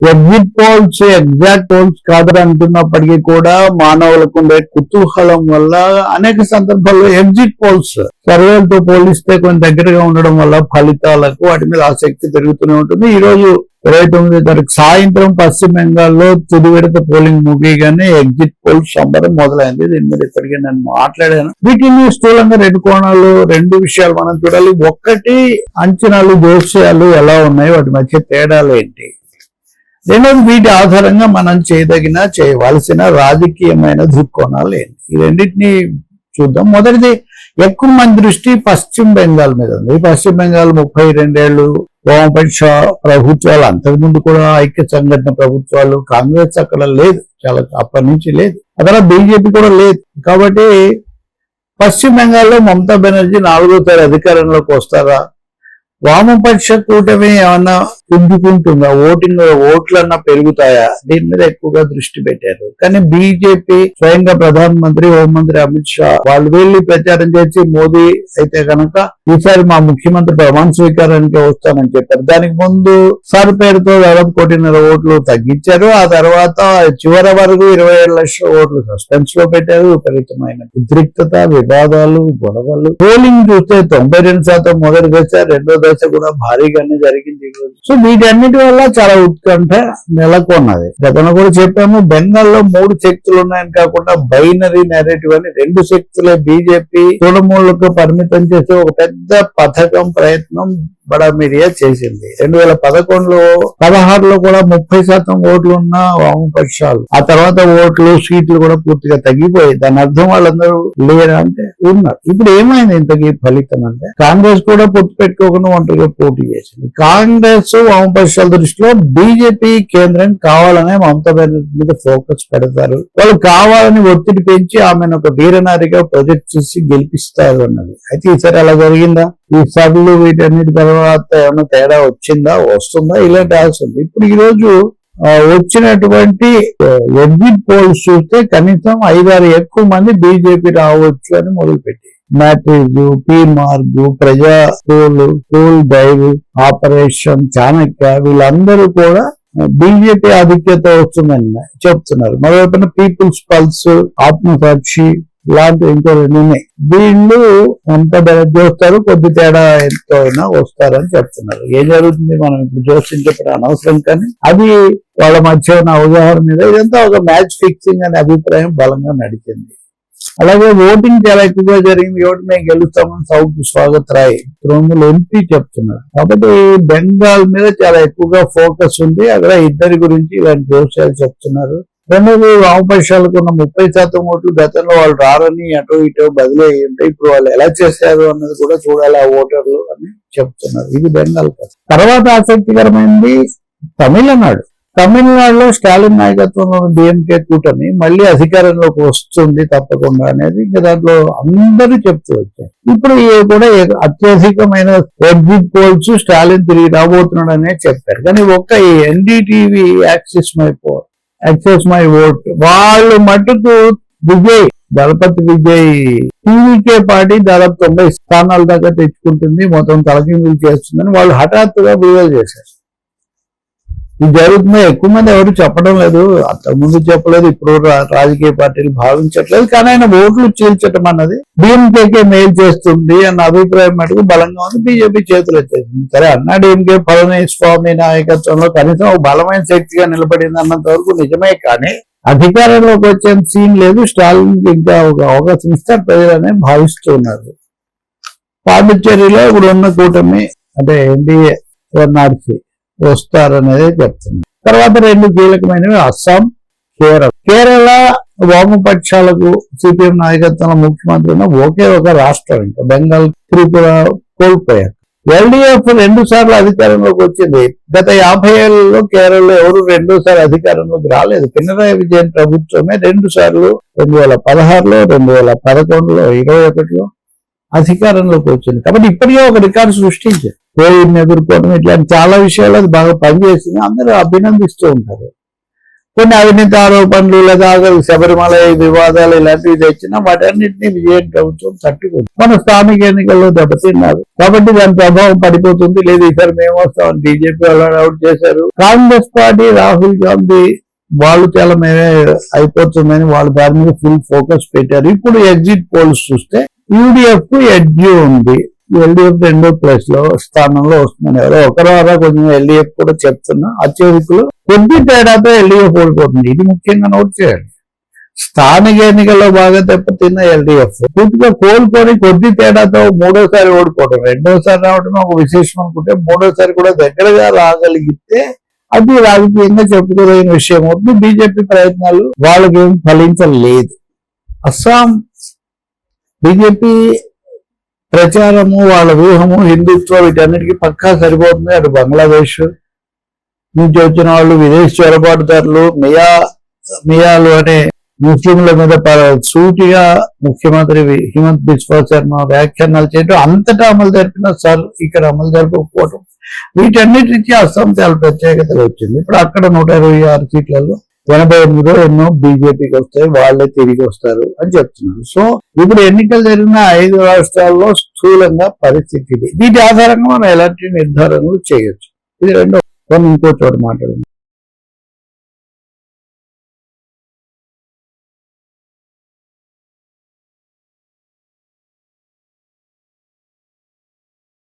Exit polls exact poles కాదని అంటున్నప్పటికీ కూడా మానవులకు ఉండే కుతూహలం వల్ల అనేక సందర్భాల్లో ఎగ్జిట్ పోల్స్ సర్వేలతో పోలిస్తే కొంచెం దగ్గరగా ఉండడం వల్ల ఫలితాలకు వాటి మీద ఆసక్తి పెరుగుతూనే ఉంటుంది. ఈ రోజు 29వ తారీఖు సాయంత్రం పశ్చిమ బెంగాల్లో తుది విడత పోలింగ్ ముగియగానే ఎగ్జిట్ పోల్స్ సంబరం మొదలైంది. దీని మీద ఇప్పటికే నేను మాట్లాడాను. వీటిని స్థూలంగా రెండు కోణాలు, రెండు విషయాలు మనం చూడాలి. ఒక్కటి, అంచనాలు జోస్యాలు ఎలా ఉన్నాయి, వాటి మధ్య తేడాలు ఏంటి. రెండోది, వీటి ఆధారంగా మనం చేయవలసిన రాజకీయమైన దృక్కోణాలు ఏంటి. ఈ రెండింటినీ చూద్దాం. మొదటిది, ఎక్కువ మంది దృష్టి పశ్చిమ బెంగాల్ మీద ఉంది. పశ్చిమ బెంగాల్ 32 ఏళ్ళు వామపక్ష ప్రభుత్వాలు, అంతకుముందు కూడా ఐక్య సంఘటన ప్రభుత్వాలు, కాంగ్రెస్ అక్కడ లేదు, చాలా అప్పటి నుంచి లేదు, అక్కడ బీజేపీ కూడా లేదు. కాబట్టి పశ్చిమ బెంగాల్లో మమతా బెనర్జీ 4వ అధికారంలోకి వస్తారా, వామపక్ష కూటమి ఏమన్నా పుంజుకుంటుందా, ఓట్లన్నా పెరుగుతాయా, దీని మీద ఎక్కువగా దృష్టి పెట్టారు. కానీ బీజేపీ స్వయంగా ప్రధానమంత్రి, హోంమంత్రి అమిత్ షా వాళ్ళు వెళ్ళి ప్రచారం చేసి మోదీ అయితే కనుక ఈసారి మా ముఖ్యమంత్రి ప్రమాణ స్వీకారానికి వస్తానని చెప్పారు. దానికి ముందు సార్ పేరుతో దాదాపు 1.5 కోటి ఓట్లు తగ్గించారు. ఆ తర్వాత చివరి వరకు 27 లక్షల ఓట్లు సస్పెన్స్ లో పెట్టారు. విపరీతమైన ఉద్రిక్తత, వివాదాలు, గొడవలు. పోలింగ్ చూస్తే 92% మొదటి దశ, రెండో దశ కూడా భారీగానే జరిగింది ఈ రోజు. సో వీటన్నిటి వల్ల చాలా ఉత్కంఠ నెలకొన్నది. గతంలో కూడా చెప్పాము, బెంగాల్లో 3 శక్తులు ఉన్నాయని కాకుండా బైనరీ నెరేటివ్ అని 2 శక్తులే బీజేపీ తృణమూలకు పరిమితం చేసే ఒక పెద్ద పథకం, ప్రయత్నం బడా మీడియా చేసింది. 2011లో 16లో కూడా 30% ఓట్లు ఉన్న వామపక్షాలు, ఆ తర్వాత ఓట్లు సీట్లు కూడా పూర్తిగా తగ్గిపోయాయి. దాని అర్థం వాళ్ళందరూ లేరా అంటే ఉన్నారు. ఇప్పుడు ఏమైంది ఇంతకీ ఫలితం అంటే, కాంగ్రెస్ కూడా పొత్తు పెట్టుకోకుండా ఒంటరిగా పోటీ చేసింది. కాంగ్రెస్ వామపక్షాల దృష్టిలో బీజేపీ కేంద్రం కావాలనే మమతా బెనర్జీ మీద ఫోకస్ పెడతారు. వాళ్ళు కావాలని ఒత్తిడి పెంచి ఆమెను ఒక వీరనారిగా ప్రొజెక్ట్ చేసి గెలిపిస్తారు అన్నది. అయితే ఈసారి అలా జరిగిందా? ఈ సభలు వీటన్నిటి తర్వాత ఏమైనా తేడా వచ్చిందా, వస్తుందా, ఇలాంటి ఆశ ఉంది. ఇప్పుడు ఈ రోజు వచ్చినటువంటి ఎగ్జిట్ పోల్స్ చూస్తే కనీసం 5-6 ఎక్కువ మంది బీజేపీ రావచ్చు అని మొదలుపెట్టి, మ్యాట్రిజ్, పీ-మార్గ్, ప్రజా కూల్ డైవ్, ఆపరేషన్ చాణక్య వీళ్ళందరూ కూడా బీజేపీ ఆధిక్యత వస్తుందని చెప్తున్నారు. మరోవైపున పీపుల్స్ పల్స్, ఆత్మసాక్షి లాంటి ఇంకో 2 ఉన్నాయి. వీళ్ళు అంత చూస్తారు, కొద్ది తేడా ఎంతో అయినా వస్తారని చెప్తున్నారు. ఏం జరుగుతుంది మనం ఇప్పుడు జోస్యం చెప్పడం అనవసరం, కానీ అది వాళ్ళ మధ్య ఉన్న అవగాహన మీద ఇదంతా ఒక మ్యాచ్ ఫిక్సింగ్ అనే అభిప్రాయం బలంగా నడిచింది. అలాగే ఓటింగ్ చాలా ఎక్కువగా జరిగింది. ఓటు మేము గెలుస్తామని సౌత్ స్వాగత్ రాయ్ తృణమూల్ ఎంపీ చెప్తున్నారు. కాబట్టి బెంగాల్ మీద చాలా ఎక్కువగా ఫోకస్ ఉంది. అక్కడ ఇద్దరి గురించి ఇలాంటి జోస్యాలు చెప్తున్నారు. రెండోది, వామపక్షాలకు ఉన్న 30% ఓట్లు గతంలో వాళ్ళు రారని అటో ఇటో బదిలీ అయ్యి ఉంటాయి. ఇప్పుడు వాళ్ళు ఎలా చేశారు అన్నది కూడా చూడాలి ఆ ఓటర్లు అని చెప్తున్నారు. ఇది బెంగాల్. తర్వాత ఆసక్తికరమైనది తమిళనాడులో స్టాలిన్ నాయకత్వంలో డిఎంకే కూటమి మళ్ళీ అధికారంలోకి వస్తుంది తప్పకుండా అనేది ఇంకా దాంట్లో అందరూ చెప్తూ వచ్చారు. ఇప్పుడు కూడా అత్యధికమైన ఎగ్జిట్ పోల్స్ స్టాలిన్ తిరిగి రాబోతున్నాడు అనే చెప్పారు. కానీ ఒక్క ఎన్డీటీవీ యాక్సిస్ మై ఓట్ వాళ్ళు మటుకు దళపతి విజయ్ టీవీకే పార్టీ దాదాపు 90 స్థానాల దాకా తెచ్చుకుంటుంది, మొత్తం తలకిందులు చేస్తుందని వాళ్ళు హఠాత్తుగా విడుదల చేశారు. ఇది జరుగుతుందో ఎక్కువ మంది ఎవరు చెప్పడం లేదు, అంతకుముందు చెప్పలేదు, ఇప్పుడు రాజకీయ పార్టీలు భావించట్లేదు. కానీ ఆయన ఓట్లు చీల్చటం అన్నది డిఎంకేకే మేలు చేస్తుంది అన్న అభిప్రాయం మటుకు బలంగా ఉంది. బీజేపీ చేతులు వచ్చేసింది. సరే, అన్నా డిఎంకే పళనిస్వామి నాయకత్వంలో కనీసం ఒక బలమైన శక్తిగా నిలబడింది అన్నంత వరకు నిజమే. కానీ అధికారంలోకి వచ్చే సీన్ లేదు. స్టాలిన్ ఇంకా ఒక అవకాశం ఇస్తారు ప్రజలనే భావిస్తున్నారు. పాండిచ్చేరిలో ఇప్పుడు ఉన్న కూటమి అంటే ఎన్డీఏ, ఎన్ఆర్సీ వస్తారనేది చెప్తున్నారు. తర్వాత 2 కీలకమైనవి అస్సాం, కేరళ వామపక్షాలకు సిపిఎం నాయకత్వంలో ముఖ్యమంత్రి ఉన్న ఒకే ఒక రాష్ట్రం. ఇంకా బెంగాల్, త్రిపుర కోల్పోయారు. ఎల్డీఎఫ్ 2 సార్లు అధికారంలోకి వచ్చింది. గత 50 ఏళ్లలో కేరళలో ఎవరు 2వ సారి అధికారంలోకి రాలేదు. పినరాయి విజయన్ ప్రభుత్వమే 2 సార్లు 2016లో, 2011లో, 2021లో అధికారంలోకి వచ్చింది. కాబట్టి ఇప్పటికే ఒక రికార్డు సృష్టించారు. కోవిడ్ని ఎదుర్కోవడం ఇట్లాంటి చాలా విషయాలు అది బాగా పనిచేసింది. అందరూ అభినందిస్తూ ఉంటారు. కొన్ని అవినీతి ఆరోపణలు లేదా శబరిమల వివాదాలు ఇలాంటివి తెచ్చినా వాటన్నిటిని విజయం ప్రభుత్వం తట్టుకుంది. మన స్థానిక ఎన్నికల్లో దెబ్బతిన్నారు కాబట్టి దాని ప్రభావం పడిపోతుంది. లేదు ఈసారి మేము వస్తామని బీజేపీ వాళ్ళు అవుట్ చేశారు. కాంగ్రెస్ పార్టీ రాహుల్ గాంధీ వాళ్ళు చాలా మేమే అయిపోతుందని వాళ్ళు దాని మీద ఫుల్ ఫోకస్ పెట్టారు. ఇప్పుడు ఎగ్జిట్ పోల్స్ చూస్తే యూడిఎఫ్ ఎడ్జ్ ఉంది, ఎల్డిఎఫ్ 2వ ప్లేస్ లో స్థానంలో వస్తుందని ఎవరో ఒకరు కొంచెం ఎల్డిఎఫ్ కూడా చెప్తున్నా అత్యధికులు కొద్ది తేడాతో ఎల్డిఎఫ్ ఓడిపోతుంది. ఇది ముఖ్యంగా నోట్ చేయాలి. స్థానిక ఎన్నికల్లో బాగా దెబ్బతిన్న ఎల్డిఎఫ్ పూర్తిగా కోలుకొని కొద్ది తేడాతో 3వసారి ఓడిపోవడం, 2వసారి రావడమే ఒక విశేషం అనుకుంటే 3వసారి కూడా దగ్గరగా రాగలిగితే అది రాజకీయంగా చెప్పుకోదగిన విషయం అవుతుంది. బీజేపీ ప్రయత్నాలు వాళ్ళకేం ఫలించలేదు. అస్సాం బీజేపీ ప్రచారము వాళ్ళ వ్యూహము హిందుత్వ వీటన్నిటికీ పక్కా సరిపోతుంది. అటు బంగ్లాదేశ్ నుంచి వచ్చిన వాళ్ళు విదేశీ చొరబాటుదారులు మియాలు అనే ముస్లింల మీద సూటిగా ముఖ్యమంత్రి హిమంత్ బిశ్వా శర్మ వ్యాఖ్యానాలు చేయడం, అంతటా అమలు జరిపిన సార్ ఇక్కడ అమలు జరపకపోవడం, వీటన్నిటి నుంచి అస్సాం చాలా ప్రత్యేకతలు వచ్చింది. ఇప్పుడు అక్కడ 126 సీట్లలో 88 ఎన్నో బీజేపీకి వస్తాయి, వాళ్ళే తిరిగి వస్తారు అని చెప్తున్నారు. సో ఇప్పుడు ఎన్నికలు జరిగిన 5 రాష్ట్రాల్లో స్థూలంగా పరిస్థితి ఇది. వీటి ఆధారంగా మనం ఎలాంటి నిర్ధారణలు చేయొచ్చు. ఇది రెండో ఇంకో చోట మాట్లాడుతుంది.